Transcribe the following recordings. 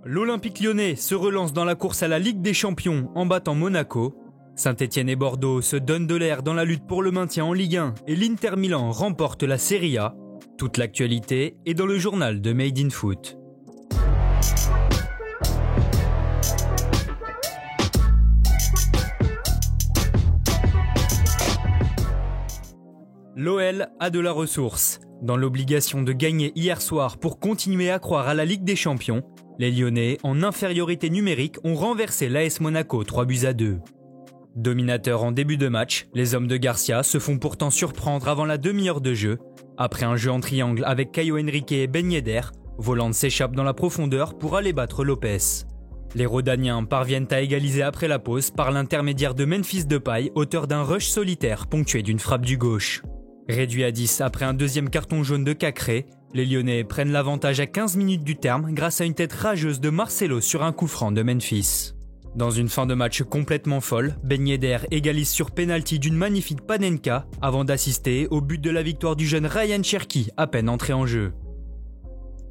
L'Olympique lyonnais se relance dans la course à la Ligue des Champions en battant Monaco. Saint-Etienne et Bordeaux se donnent de l'air dans la lutte pour le maintien en Ligue 1 et l'Inter Milan remporte la Serie A. Toute l'actualité est dans le journal de Made in Foot. L'OL a de la ressource. Dans l'obligation de gagner hier soir pour continuer à croire à la Ligue des Champions, les Lyonnais, en infériorité numérique, ont renversé l'AS Monaco 3-2. Dominateurs en début de match, les hommes de Garcia se font pourtant surprendre avant la demi-heure de jeu. Après un jeu en triangle avec Caio Henrique et Ben Yedder, Volante s'échappe dans la profondeur pour aller battre Lopez. Les Rodaniens parviennent à égaliser après la pause par l'intermédiaire de Memphis Depay, auteur d'un rush solitaire ponctué d'une frappe du gauche. Réduit à 10 après un deuxième carton jaune de Cacré, les Lyonnais prennent l'avantage à 15 minutes du terme grâce à une tête rageuse de Marcelo sur un coup franc de Memphis. Dans une fin de match complètement folle, Ben Yedder égalise sur pénalty d'une magnifique Panenka avant d'assister au but de la victoire du jeune Ryan Cherki à peine entré en jeu.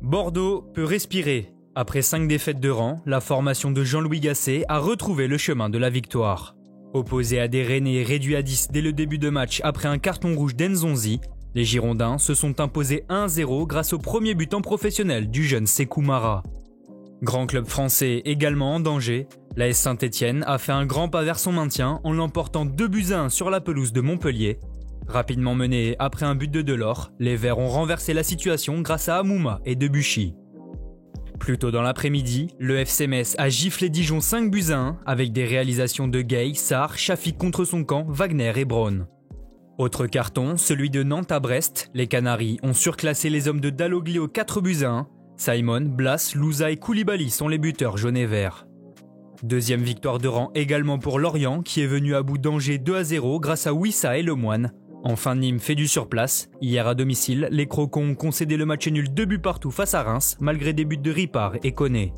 Bordeaux peut respirer. Après 5 défaites de rang, la formation de Jean-Louis Gasset a retrouvé le chemin de la victoire. Opposés à des Rennais réduits à 10 dès le début de match après un carton rouge d'Enzonzi, les Girondins se sont imposés 1-0 grâce au premier but en professionnel du jeune Sékou Mara. Grand club français également en danger, l'AS Saint-Etienne a fait un grand pas vers son maintien en l'emportant 2-1 sur la pelouse de Montpellier. Rapidement menés après un but de Delors, les Verts ont renversé la situation grâce à Amouma et Debuchy. Plus tôt dans l'après-midi, le FC Metz a giflé Dijon 5-1 avec des réalisations de Gay, Sarr, Shafik contre son camp, Wagner et Braun. Autre carton, celui de Nantes à Brest, les Canaries ont surclassé les hommes de Dalloglio 4-1. Simon, Blas, Louza et Koulibaly sont les buteurs jaunes et verts. Deuxième victoire de rang également pour Lorient qui est venu à bout d'Angers 2-0 grâce à Wissa et Lemoine. Enfin, Nîmes fait du surplace. Hier à domicile, les Crocons ont concédé le match nul 2 buts partout face à Reims, malgré des buts de Ripard et Koné.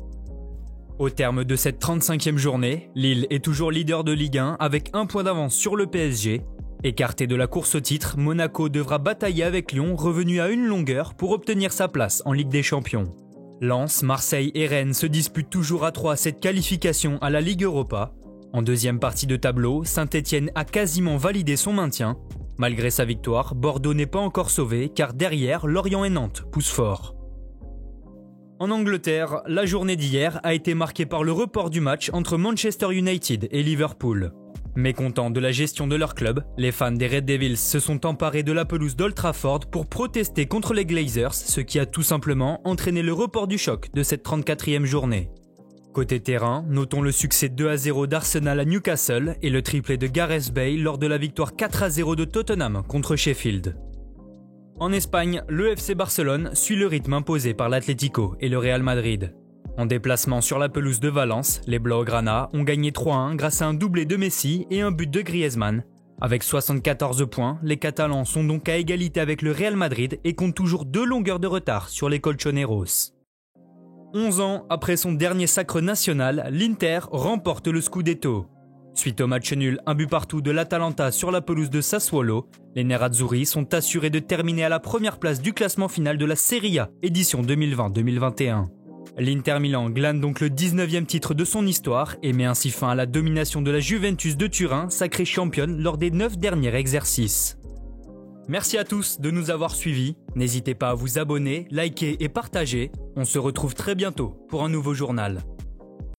Au terme de cette 35e journée, Lille est toujours leader de Ligue 1 avec 1 point d'avance sur le PSG. Écarté de la course au titre, Monaco devra batailler avec Lyon, revenu à une longueur pour obtenir sa place en Ligue des Champions. Lens, Marseille et Rennes se disputent toujours à 3 cette qualification à la Ligue Europa. En deuxième partie de tableau, Saint-Etienne a quasiment validé son maintien. Malgré sa victoire, Bordeaux n'est pas encore sauvé car derrière, Lorient et Nantes poussent fort. En Angleterre, la journée d'hier a été marquée par le report du match entre Manchester United et Liverpool. Mécontents de la gestion de leur club, les fans des Red Devils se sont emparés de la pelouse d'Old Trafford pour protester contre les Glazers, ce qui a tout simplement entraîné le report du choc de cette 34e journée. Côté terrain, notons le succès 2-0 d'Arsenal à Newcastle et le triplé de Gareth Bale lors de la victoire 4-0 de Tottenham contre Sheffield. En Espagne, le FC Barcelone suit le rythme imposé par l'Atlético et le Real Madrid. En déplacement sur la pelouse de Valence, les Blaugrana ont gagné 3-1 grâce à un doublé de Messi et un but de Griezmann. Avec 74 points, les Catalans sont donc à égalité avec le Real Madrid et comptent toujours 2 longueurs de retard sur les Colchoneros. 11 ans après son dernier sacre national, l'Inter remporte le Scudetto. Suite au match nul 1 but partout de l'Atalanta sur la pelouse de Sassuolo, les Nerazzurri sont assurés de terminer à la première place du classement final de la Serie A, édition 2020-2021. L'Inter Milan glane donc le 19e titre de son histoire et met ainsi fin à la domination de la Juventus de Turin, sacrée championne lors des 9 derniers exercices. Merci à tous de nous avoir suivis. N'hésitez pas à vous abonner, liker et partager. On se retrouve très bientôt pour un nouveau journal.